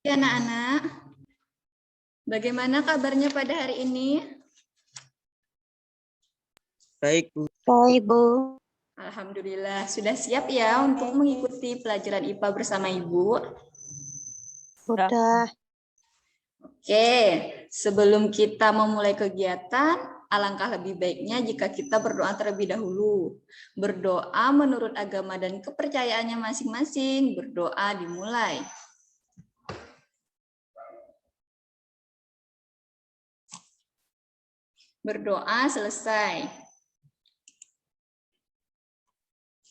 Anak-anak, bagaimana kabarnya pada hari ini? Baik, Bu. Baik, Bu. Alhamdulillah, sudah siap ya untuk mengikuti pelajaran IPA bersama Ibu? Sudah. Oke, sebelum kita memulai kegiatan, alangkah lebih baiknya jika kita berdoa terlebih dahulu. Berdoa menurut agama dan kepercayaannya masing-masing, berdoa dimulai. Berdoa selesai.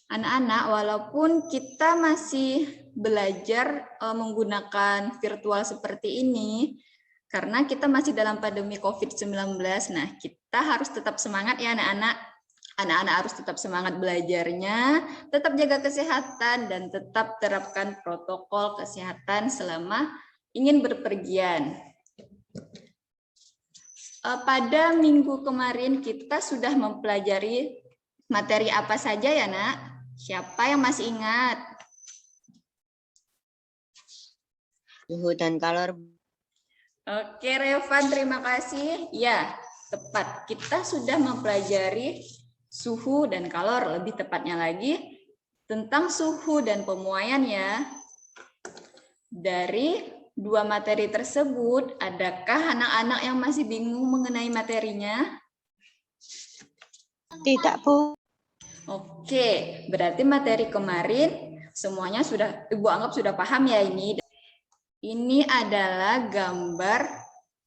Anak-anak, walaupun kita masih belajar menggunakan virtual seperti ini, karena kita masih dalam pandemi COVID-19, nah kita harus tetap semangat ya anak-anak. Anak-anak harus tetap semangat belajarnya, tetap jaga kesehatan, dan tetap terapkan protokol kesehatan selama ingin berpergian. Pada minggu kemarin kita sudah mempelajari materi apa saja ya nak? Siapa yang masih ingat? Suhu dan kalor. Oke Revan, terima kasih. Ya, tepat. Kita sudah mempelajari suhu dan kalor, lebih tepatnya lagi tentang suhu dan pemuaian ya. Dari dua materi tersebut, adakah anak-anak yang masih bingung mengenai materinya? Tidak, Bu. Oke, berarti materi kemarin semuanya sudah Ibu anggap sudah paham ya ini. Ini adalah gambar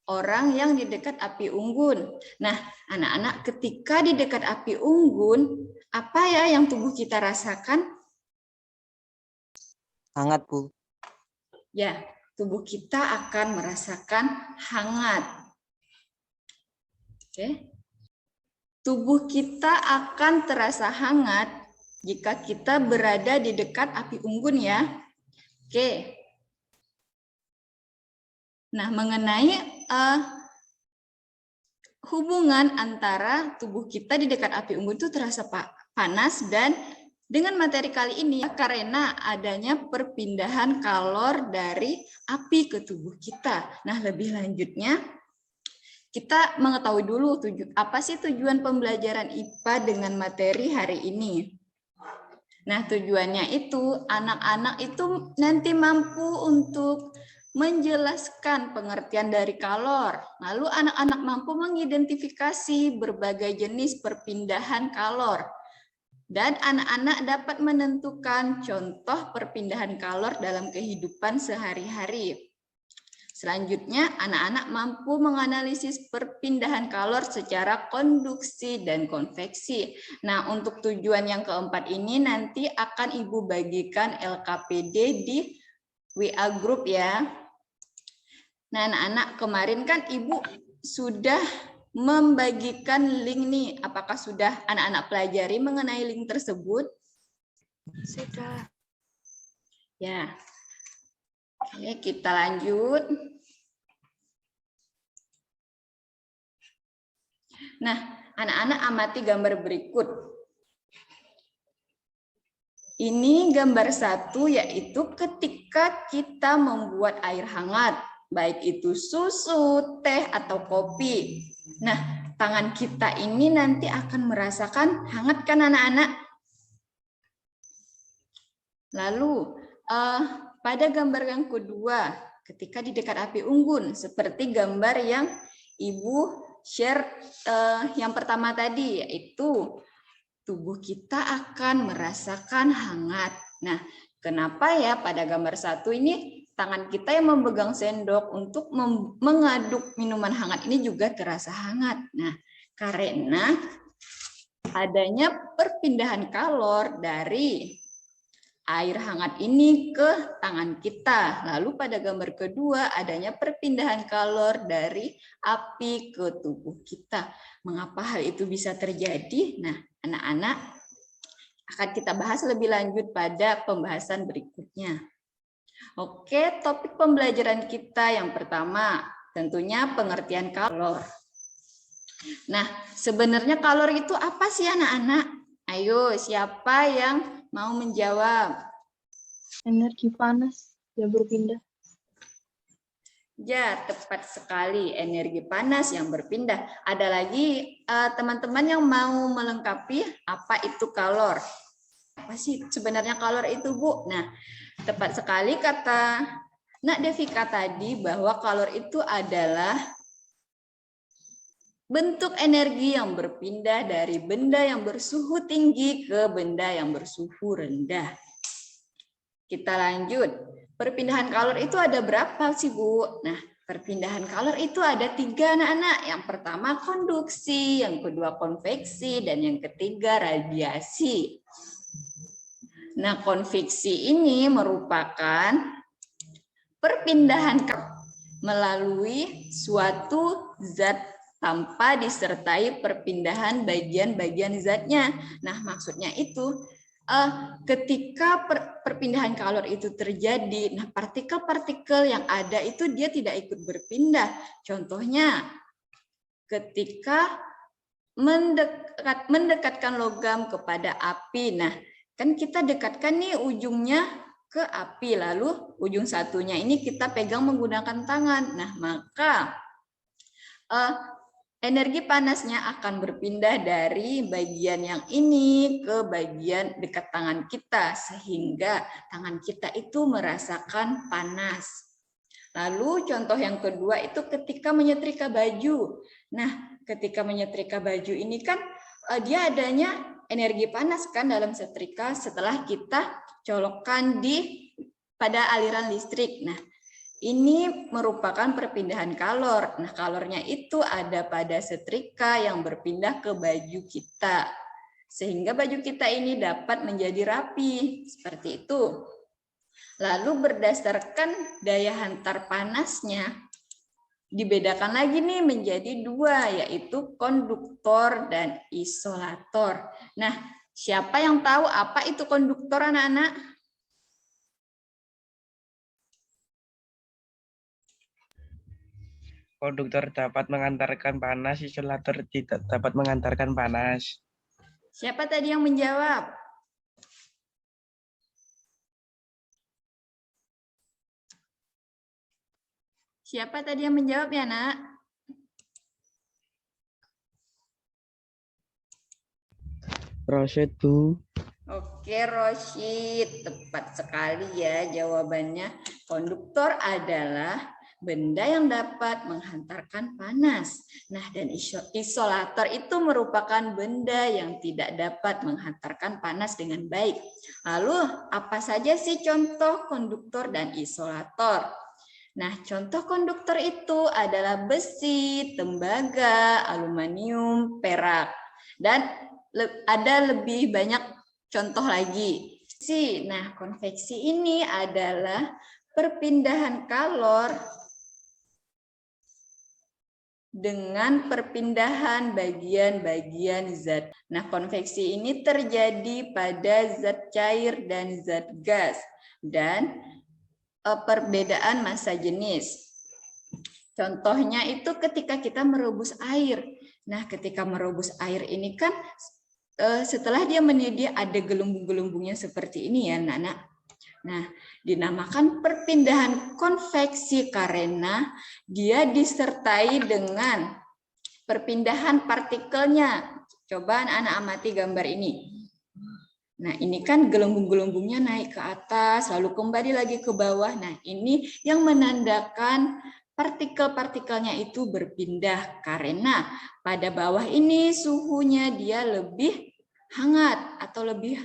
orang yang di dekat api unggun. Nah, anak-anak ketika di dekat api unggun, apa ya yang tubuh kita rasakan? Hangat, Bu. Ya, tubuh kita akan merasakan hangat. Oke. Tubuh kita akan terasa hangat jika kita berada di dekat api unggun ya. Oke. Nah, mengenai hubungan antara tubuh kita di dekat api unggun itu terasa panas, dan dengan materi kali ini karena adanya perpindahan kalor dari api ke tubuh kita. Nah, lebih lanjutnya kita mengetahui dulu apa sih tujuan pembelajaran IPA dengan materi hari ini. Nah, tujuannya itu anak-anak itu nanti mampu untuk menjelaskan pengertian dari kalor. Lalu anak-anak mampu mengidentifikasi berbagai jenis perpindahan kalor. Dan anak-anak dapat menentukan contoh perpindahan kalor dalam kehidupan sehari-hari. Selanjutnya, anak-anak mampu menganalisis perpindahan kalor secara konduksi dan konveksi. Nah, untuk tujuan yang keempat ini nanti akan Ibu bagikan LKPD di WA group ya. Nah, anak-anak kemarin kan Ibu sudah membagikan link nih. Apakah sudah anak-anak pelajari mengenai link tersebut? Sudah. Ya. Oke, kita lanjut. Nah, anak-anak amati gambar berikut. Ini gambar satu, yaitu ketika kita membuat air hangat, baik itu susu, teh, atau kopi. Nah, tangan kita ini nanti akan merasakan hangat kan anak-anak? Lalu, pada gambar yang kedua, ketika di dekat api unggun, seperti gambar yang Ibu share yang pertama tadi, yaitu tubuh kita akan merasakan hangat. Nah, kenapa ya pada gambar satu ini tangan kita yang memegang sendok untuk mengaduk minuman hangat ini juga terasa hangat. Nah, karena adanya perpindahan kalor dari air hangat ini ke tangan kita. Lalu pada gambar kedua adanya perpindahan kalor dari api ke tubuh kita. Mengapa hal itu bisa terjadi? Nah, anak-anak akan kita bahas lebih lanjut pada pembahasan berikutnya. Oke, topik pembelajaran kita yang pertama tentunya pengertian kalor. Nah, sebenarnya kalor itu apa sih anak-anak? Ayo, siapa yang mau menjawab? Energi panas yang berpindah. Ya, tepat sekali. Energi panas yang berpindah. Ada lagi teman-teman yang mau melengkapi apa itu kalor? Apa sih sebenarnya kalor itu, Bu? Nah, tepat sekali kata Nak Devika tadi bahwa kalor itu adalah bentuk energi yang berpindah dari benda yang bersuhu tinggi ke benda yang bersuhu rendah. Kita lanjut. Perpindahan kalor itu ada berapa sih, Bu? Nah, perpindahan kalor itu ada 3 anak-anak. Yang pertama konduksi, yang kedua konveksi, dan yang ketiga radiasi. Nah, konveksi ini merupakan perpindahan melalui suatu zat tanpa disertai perpindahan bagian-bagian zatnya. Nah, maksudnya itu ketika perpindahan kalor itu terjadi, nah partikel-partikel yang ada itu dia tidak ikut berpindah. Contohnya, ketika mendekatkan logam kepada api, nah kan kita dekatkan nih ujungnya ke api, lalu ujung satunya ini kita pegang menggunakan tangan. Nah, maka energi panasnya akan berpindah dari bagian yang ini ke bagian dekat tangan kita, sehingga tangan kita itu merasakan panas. Lalu contoh yang kedua itu ketika menyetrika baju. Nah, ketika menyetrika baju ini kan dia adanya energi panas kan dalam setrika setelah kita colokkan pada aliran listrik. Nah, ini merupakan perpindahan kalor. Nah, kalornya itu ada pada setrika yang berpindah ke baju kita. Sehingga baju kita ini dapat menjadi rapi. Seperti itu. Lalu berdasarkan daya hantar panasnya, dibedakan lagi nih menjadi 2, yaitu konduktor dan isolator. Nah, siapa yang tahu apa itu konduktor, anak-anak? Konduktor dapat mengantarkan panas, isolator tidak dapat mengantarkan panas. Siapa tadi yang menjawab? Siapa tadi yang menjawab ya, Nak? Rosyid, Bu. Oke, Rosyid. Tepat sekali ya jawabannya. Konduktor adalah benda yang dapat menghantarkan panas. Nah, dan isolator itu merupakan benda yang tidak dapat menghantarkan panas dengan baik. Lalu, apa saja sih contoh konduktor dan isolator? Nah, contoh konduktor itu adalah besi, tembaga, aluminium, perak. Dan ada lebih banyak contoh lagi. Nah, konveksi ini adalah perpindahan kalor dengan perpindahan bagian-bagian zat. Nah, konveksi ini terjadi pada zat cair dan zat gas. Dan perbedaan massa jenis. Contohnya itu ketika kita merebus air. Nah, ketika merebus air ini kan setelah dia mendidih ada gelembung-gelembungnya seperti ini ya, Anak-anak. Nah, dinamakan perpindahan konveksi karena dia disertai dengan perpindahan partikelnya. Coba anak-anak amati gambar ini. Nah, ini kan gelembung-gelembungnya naik ke atas, lalu kembali lagi ke bawah. Nah, ini yang menandakan partikel-partikelnya itu berpindah karena pada bawah ini suhunya dia lebih hangat atau lebih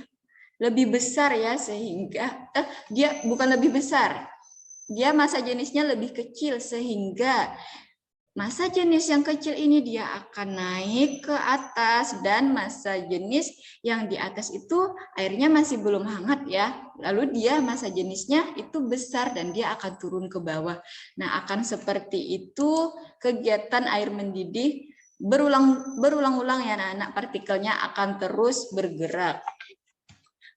besar ya, sehingga dia bukan lebih besar. Dia massa jenisnya lebih kecil sehingga massa jenis yang kecil ini dia akan naik ke atas dan massa jenis yang di atas itu airnya masih belum hangat ya. Lalu dia massa jenisnya itu besar dan dia akan turun ke bawah. Nah, akan seperti itu kegiatan air mendidih berulang-ulang ya anak-anak, partikelnya akan terus bergerak.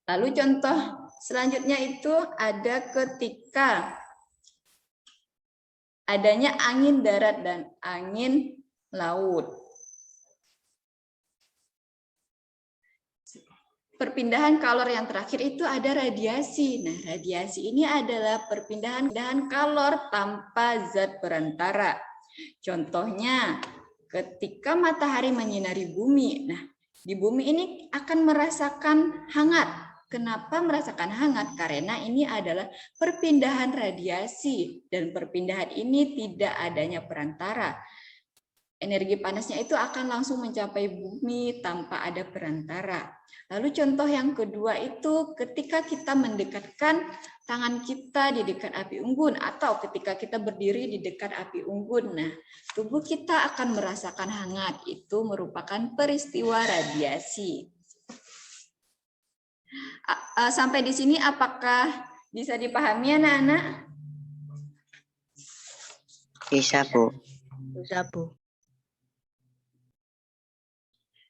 Lalu contoh selanjutnya itu ada ketika adanya angin darat dan angin laut. perpindahan kalor yang terakhir itu ada radiasi. Nah, radiasi ini adalah perpindahan kalor tanpa zat perantara. Contohnya, ketika matahari menyinari bumi, nah di bumi ini akan merasakan hangat. Kenapa merasakan hangat? Karena ini adalah perpindahan radiasi dan perpindahan ini tidak adanya perantara. Energi panasnya itu akan langsung mencapai bumi tanpa ada perantara. Lalu contoh yang kedua itu ketika kita mendekatkan tangan kita di dekat api unggun atau ketika kita berdiri di dekat api unggun. Nah, tubuh kita akan merasakan hangat. Itu merupakan peristiwa radiasi. Sampai di sini apakah bisa dipahami anak-anak? Bisa, Bu. Bisa, Bu.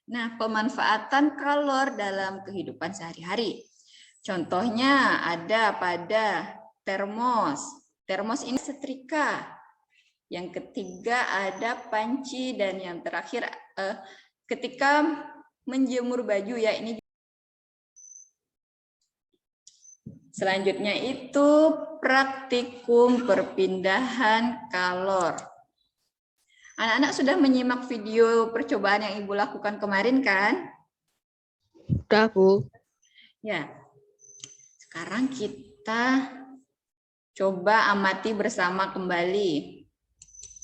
Nah, pemanfaatan kalor dalam kehidupan sehari-hari. Contohnya ada pada termos. Termos ini setrika. Yang ketiga ada panci dan yang terakhir ketika menjemur baju ya ini. Selanjutnya itu praktikum perpindahan kalor. Anak-anak sudah menyimak video percobaan yang Ibu lakukan kemarin kan? Sudah, Bu. Ya. Sekarang kita coba amati bersama kembali.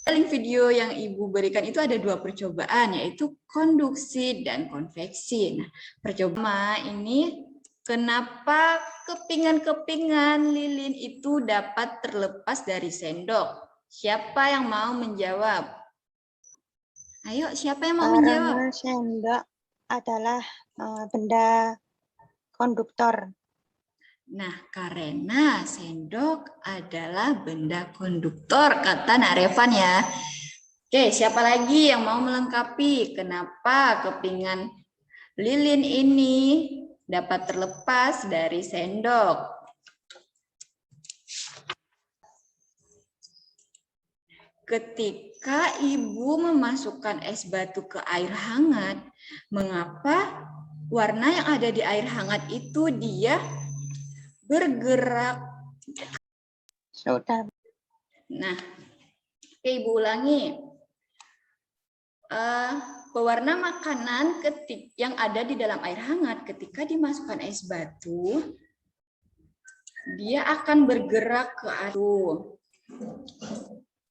Link video yang Ibu berikan itu ada 2 percobaan, yaitu konduksi dan konveksi. Nah, percobaan ini kenapa kepingan-kepingan lilin itu dapat terlepas dari sendok? Siapa yang mau menjawab? Ayo, siapa yang mau menjawab? Karena sendok adalah benda konduktor. Nah, karena sendok adalah benda konduktor, kata Nak Revan ya. Oke, siapa lagi yang mau melengkapi kenapa kepingan lilin ini dapat terlepas dari sendok? Ketika Ibu memasukkan es batu ke air hangat, mengapa warna yang ada di air hangat itu dia bergerak? Sudah. Nah, oke, Ibu ulangi. Pewarna makanan yang ada di dalam air hangat ketika dimasukkan es batu, dia akan bergerak ke air.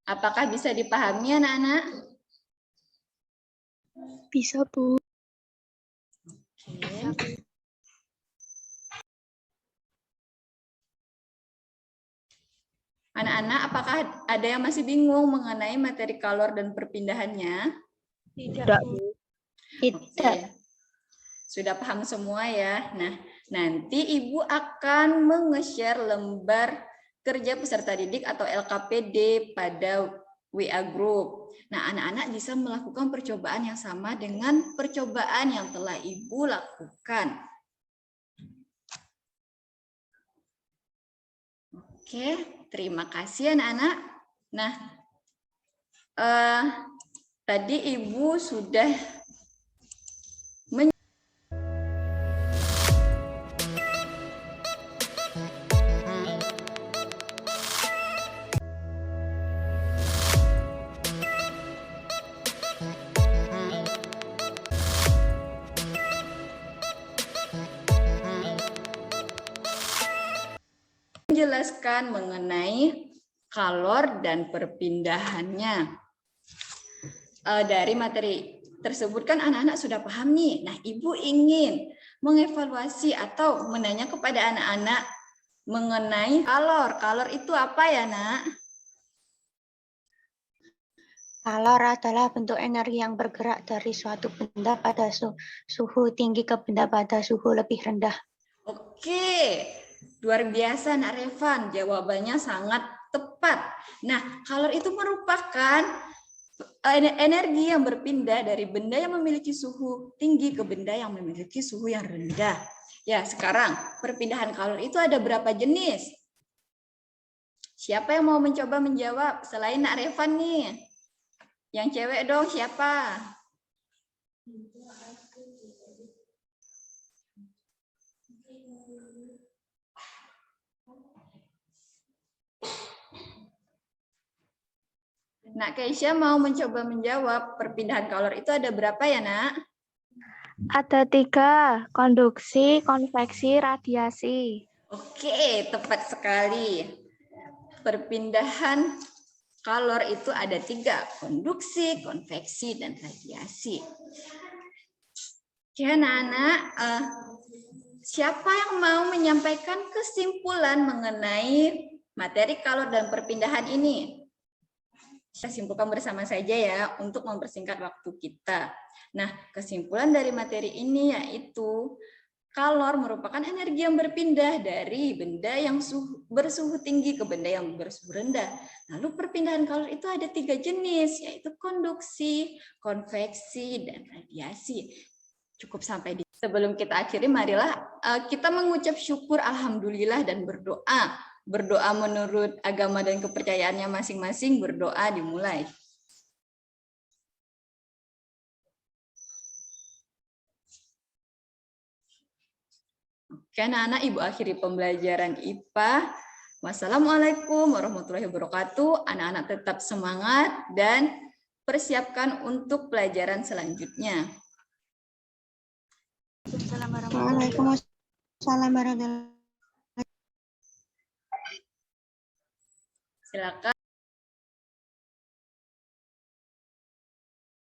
Apakah bisa dipahami anak-anak? Bisa, Bu. Oke. Anak-anak, apakah ada yang masih bingung mengenai materi kalor dan perpindahannya? Tidak, Bu. Tidak. Oke. Sudah paham semua ya? Nah, nanti Ibu akan menge-share lembar kerja peserta didik atau LKPD pada WA Group. Nah, anak-anak bisa melakukan percobaan yang sama dengan percobaan yang telah Ibu lakukan. Oke, terima kasih anak-anak. Nah, tadi Ibu sudah menjelaskan mengenai kalor dan perpindahannya. Dari materi tersebut kan anak-anak sudah paham nih. Nah, Ibu ingin mengevaluasi atau menanya kepada anak-anak mengenai kalor. Kalor itu apa ya, Nak? Kalor adalah bentuk energi yang bergerak dari suatu benda pada suhu tinggi ke benda pada suhu lebih rendah. Oke, luar biasa Nak Revan. Jawabannya sangat tepat. Nah, kalor itu merupakan energi yang berpindah dari benda yang memiliki suhu tinggi ke benda yang memiliki suhu yang rendah. Ya, sekarang perpindahan kalor itu ada berapa jenis? Siapa yang mau mencoba menjawab selain Nak Revan nih? Yang cewek dong, siapa? Nak Keisha mau mencoba menjawab perpindahan kalor itu ada berapa ya, Nak? Ada 3, konduksi, konveksi, radiasi. Oke, tepat sekali. Perpindahan kalor itu ada 3, konduksi, konveksi, dan radiasi. Oke, anak-anak, siapa yang mau menyampaikan kesimpulan mengenai materi kalor dan perpindahan ini? Kita simpulkan bersama saja ya untuk mempersingkat waktu kita. Nah, kesimpulan dari materi ini yaitu kalor merupakan energi yang berpindah dari benda yang bersuhu tinggi ke benda yang bersuhu rendah. Lalu perpindahan kalor itu ada 3 jenis, yaitu konduksi, konveksi, dan radiasi. Cukup sampai di sebelum kita akhiri, marilah kita mengucap syukur alhamdulillah dan berdoa. Berdoa menurut agama dan kepercayaannya masing-masing, berdoa dimulai. Oke, anak-anak, Ibu akhiri pembelajaran IPA. Wassalamualaikum warahmatullahi wabarakatuh. Anak-anak tetap semangat dan persiapkan untuk pelajaran selanjutnya. Waalaikumsalam warahmatullahi wabarakatuh. Silakan.